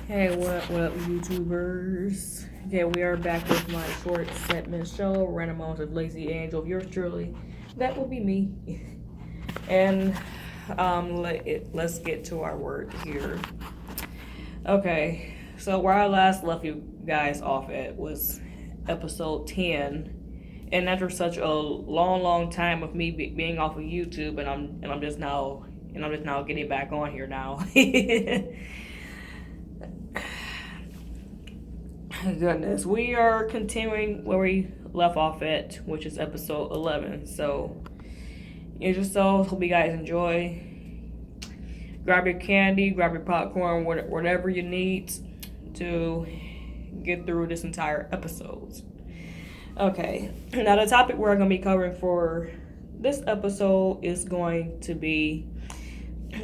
Hey, what up, YouTubers? Okay, we are back with my short segment show, Random Moments of LadyTAngel. Yours truly, that will be me. And let's get to our work here. Okay, so where I last left you guys off at was episode 10. And after such a long time of me being off of YouTube, I'm just now getting back on here now. Goodness, we are continuing where we left off at, which is episode 11. So, use yourselves. Hope you guys enjoy. Grab your candy, grab your popcorn, whatever you need to get through this entire episode. Okay, now the topic we're going to be covering for this episode is going to be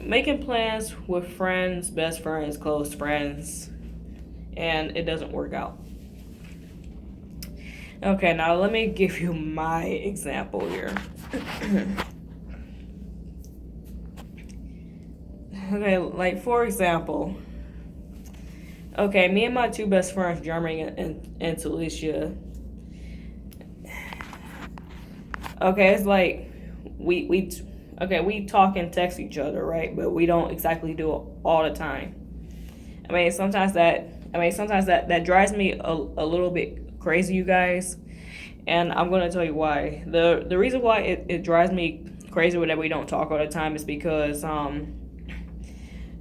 making plans with friends, best friends, close friends, and it doesn't work out. Okay, now let me give you my example here. Okay, like for example, okay, me and my two best friends, Jeremy and Talisha. Okay, it's like we talk and text each other, right? But we don't exactly do it all the time. Sometimes that drives me a little bit crazy, you guys, and I'm gonna tell you why. The reason why it drives me crazy that we don't talk all the time is because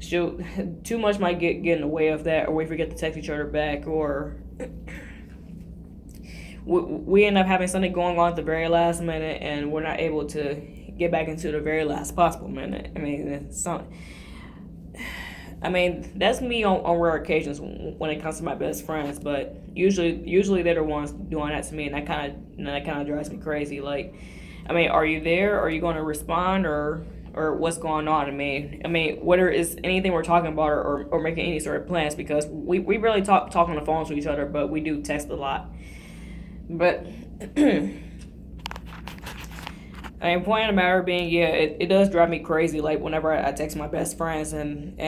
too much might get in the way of that, or we forget to text each other back, or we end up having something going on at the very last minute, and we're not able to get back into the very last possible minute. That's me on rare occasions when it comes to my best friends, but usually they're the ones doing that to me, and that kind of drives me crazy. Like, are you there? Are you going to respond, or what's going on? Whether it's anything we're talking about, or making any sort of plans, because we really talk on the phone to each other, but we do text a lot. But point of the matter being, yeah, it does drive me crazy. Like whenever I text my best friends and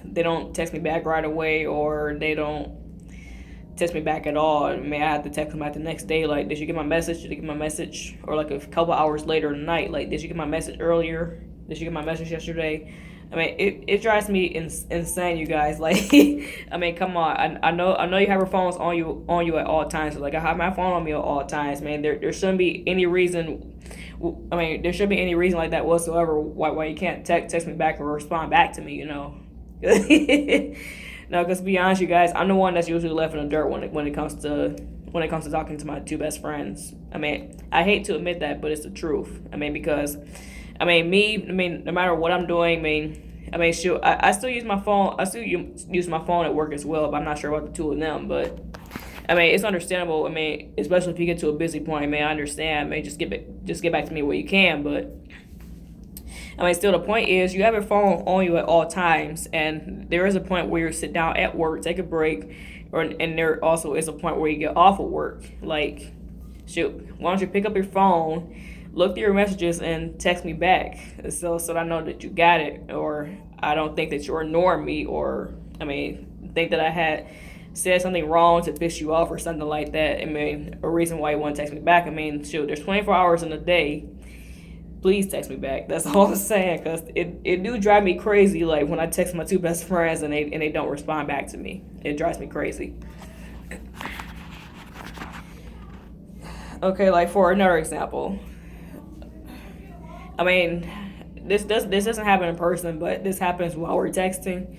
they don't text me back right away, or they don't text me back at all. I have to text them back the next day. Like, did you get my message? Did you get my message? Or like a couple hours later in the night, like, did you get my message earlier? Did you get my message yesterday? It drives me insane, you guys. Like, come on. I know you have your phones on you at all times. So, like, I have my phone on me at all times, man. There shouldn't be any reason. There shouldn't be any reason like that whatsoever. Why you can't text me back or respond back to me? You know. No, because to be honest, you guys, I'm the one that's usually left in the dirt when it comes to talking to my two best friends. I hate to admit that, but it's the truth. Because no matter what I'm doing, I still use my phone. I still use my phone at work as well, but I'm not sure about the two of them. But it's understandable. Especially if you get to a busy point. I understand. Just get back to me where you can. But still, the point is, you have your phone on you at all times, and there is a point where you sit down at work, take a break, and there also is a point where you get off of work. Like, why don't you pick up your phone, look through your messages, and text me back, so that I know that you got it, or I don't think that you're ignoring me, or think that I had said something wrong to piss you off or something like that. A reason why you want to text me back. There's 24 hours in a day. Please text me back. That's all I'm saying, because it do drive me crazy. Like when I text my two best friends and they don't respond back to me, it drives me crazy. Okay, like for another example, this doesn't happen in person, but this happens while we're texting.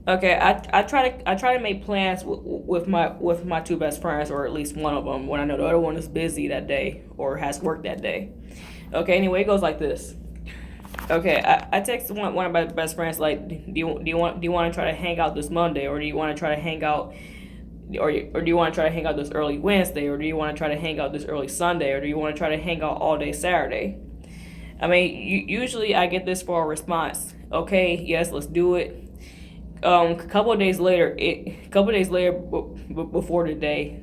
Okay, I try to make plans with my two best friends, or at least one of them, when I know the other one is busy that day or has work that day. Okay, anyway, it goes like this. Okay, I text one of my best friends, like, do you want to try to hang out this Monday, or do you want to try to hang out, or do you want to try to hang out this early Wednesday, or do you want to try to hang out this early Sunday, or do you want to try to hang out all day Saturday? Usually I get this for a response. Okay, yes, let's do it. A couple of days later, before the day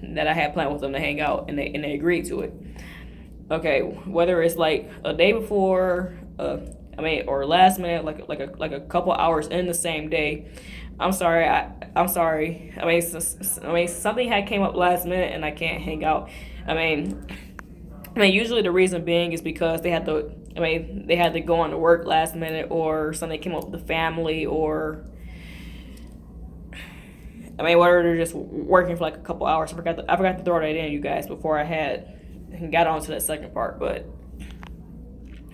that I had planned with them to hang out, and they agreed to it. Okay, whether it's like a day before, I mean, or last minute, like a couple hours in the same day. I'm sorry. I'm sorry. I mean, something had came up last minute, and I can't hang out. I mean, usually the reason being is because they had to. I mean, they had to go on to work last minute, or something came up with the family, or I mean, whether they're just working for like a couple hours. I forgot to throw that in, you guys, before I had got on to that second part. But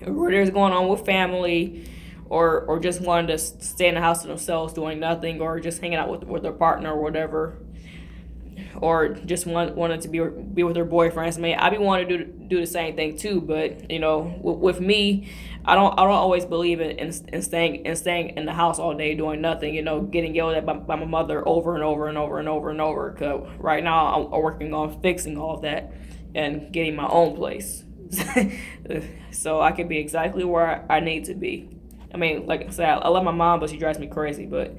whether it's going on with family, or just wanting to stay in the house to themselves, doing nothing, or just hanging out with their partner or whatever, or just wanted to be with their boyfriends. I mean, I be wanting to do the same thing too, but you know, with me, I don't always believe in staying in the house all day doing nothing. You know, getting yelled at by my mother over and over and over and over and over. Cause right now I'm working on fixing all of that and getting my own place, so I can be exactly where I need to be. I mean, like I said, I love my mom, but she drives me crazy. But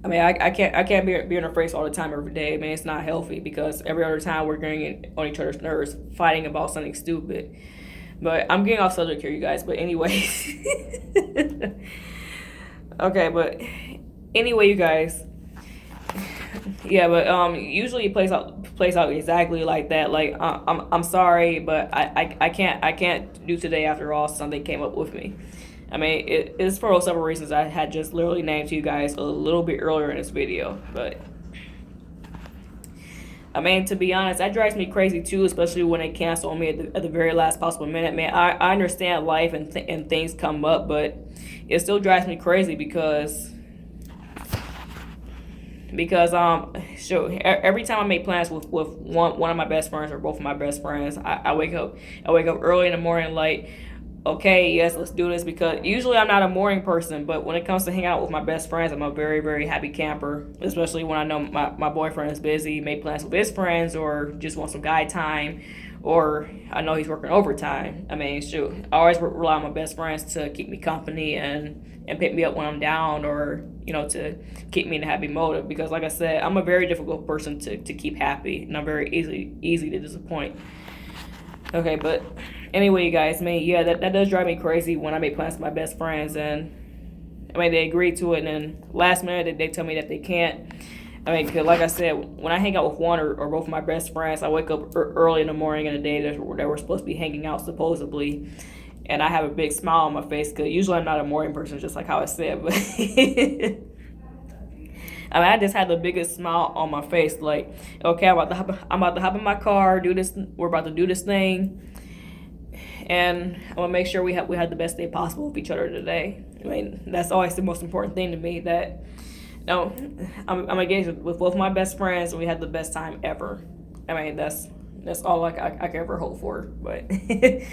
I mean, I can't be in her face all the time every day. I mean, it's not healthy because every other time we're getting on each other's nerves, fighting about something stupid. But I'm getting off subject here, you guys. But anyways, okay. But anyway, you guys. Yeah, but usually it plays out exactly like that. Like I'm sorry, but I can't do today after all. Something came up with me. I mean, it's for several reasons I had just literally named to you guys a little bit earlier in this video. But I mean, to be honest, that drives me crazy too, especially when they cancel on me at the very last possible minute. Man, I understand life and things come up, but it still drives me crazy because so every time I make plans with one of my best friends or both of my best friends, I wake up early in the morning like, okay, yes, let's do this, because usually I'm not a morning person, but when it comes to hanging out with my best friends, I'm a very, very happy camper, especially when I know my boyfriend is busy, make plans with his friends, or just want some guy time, or I know he's working overtime. I mean, shoot, I always rely on my best friends to keep me company and pick me up when I'm down, or, you know, to keep me in a happy mode, because like I said, I'm a very difficult person to keep happy, and I'm very easy to disappoint. Okay, but anyway, you guys, I mean, yeah, that does drive me crazy when I make plans with my best friends, and I mean, they agree to it, and then last minute they tell me that they can't. I mean, because like I said, when I hang out with one or both of my best friends, I wake up early in the morning in the day that we're supposed to be hanging out supposedly, and I have a big smile on my face, because usually I'm not a morning person, just like how I said, but I mean, I just had the biggest smile on my face, like, okay, I'm about to hop in my car, do this. We're about to do this thing, and I'm gonna make sure we had the best day possible with each other today. I mean, that's always the most important thing to me. That, no, I'm engaged with both my best friends, and we had the best time ever. I mean, that's all I could ever hope for. But the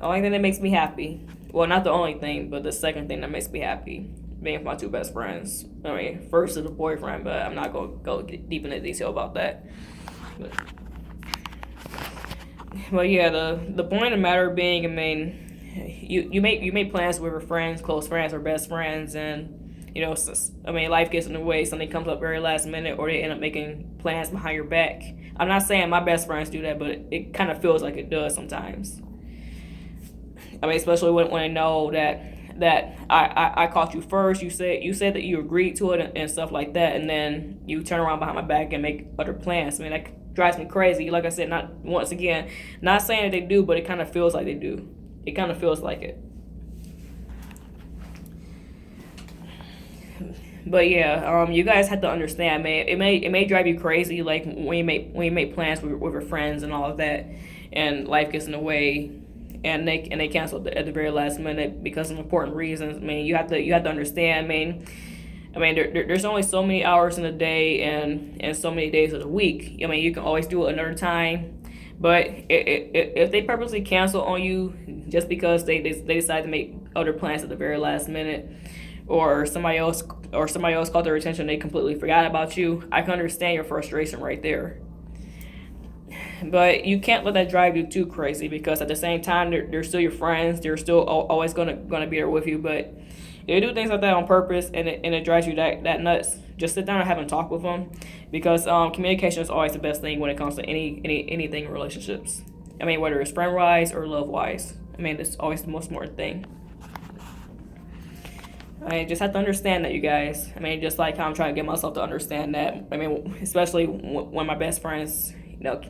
only thing that makes me happy, well, not the only thing, but the second thing that makes me happy, being with my two best friends. I mean, first is a boyfriend, but I'm not going to go deep into detail about that. But yeah, the point of the matter being, I mean, you make plans with your friends, close friends, or best friends, and you know, I mean, life gets in the way. Something comes up very last minute, or they end up making plans behind your back. I'm not saying my best friends do that, but it kind of feels like it does sometimes. I mean, especially when I know that I caught you first. You said that you agreed to it and stuff like that, and then you turn around behind my back and make other plans. I mean, that drives me crazy. Like I said, not saying that they do, but it kind of feels like they do. It kind of feels like it. But yeah, you guys have to understand, man. It may drive you crazy, like when you make plans with your friends and all of that, and life gets in the way, and they cancel at the very last minute because of important reasons. I mean, you have to understand. I mean, there's only so many hours in a day and so many days of the week. I mean, you can always do it another time. But if they purposely cancel on you just because they decide to make other plans at the very last minute, or somebody else caught their attention, they completely forgot about you, I can understand your frustration right there. But you can't let that drive you too crazy, because at the same time, they're still your friends. They're still always gonna be there with you. But if you do things like that on purpose and it drives you that nuts, just sit down and have a talk with them, because communication is always the best thing when it comes to anything in relationships. I mean, whether it's friend wise or love wise. I I mean, it's always the most important thing. I just have to understand that, you guys. I mean, just like how I'm trying to get myself to understand that. I mean, especially when my best friends,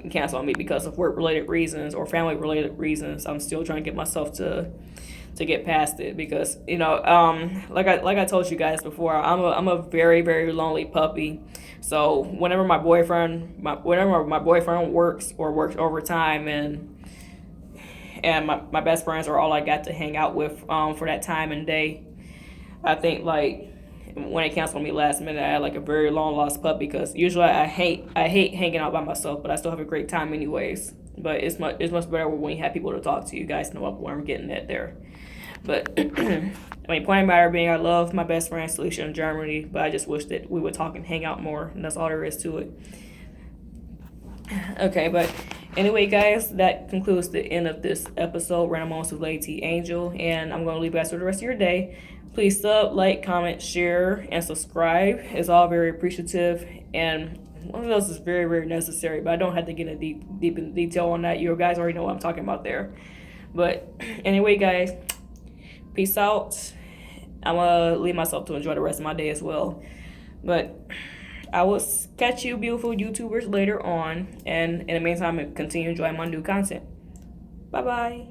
cancel on me because of work-related reasons or family-related reasons. I'm still trying to get myself to get past it because like I told you guys before, I'm a very, very lonely puppy. So whenever my boyfriend works or works overtime, and my best friends are all I got to hang out with for that time and day, I think like when they canceled me last minute, I had like a very long lost puppy because usually I hate hanging out by myself, but I still have a great time anyways. But it's much better when you have people to talk to. You guys know where I'm getting at there. But I mean, point of matter being, I love my best friend Celicia in Germany, but I just wish that we would talk and hang out more, and that's all there is to it. Okay, but anyway, guys, that concludes the end of this episode, Random Moments with LadyTAngel, and I'm going to leave you guys for the rest of your day. Please sub, like, comment, share, and subscribe. It's all very appreciative, and one of those is very, very necessary, but I don't have to get in deep in detail on that. You guys already know what I'm talking about there. But anyway, guys, peace out. I'm going to leave myself to enjoy the rest of my day as well. But I will catch you beautiful YouTubers later on. And in the meantime, continue enjoying my new content. Bye-bye.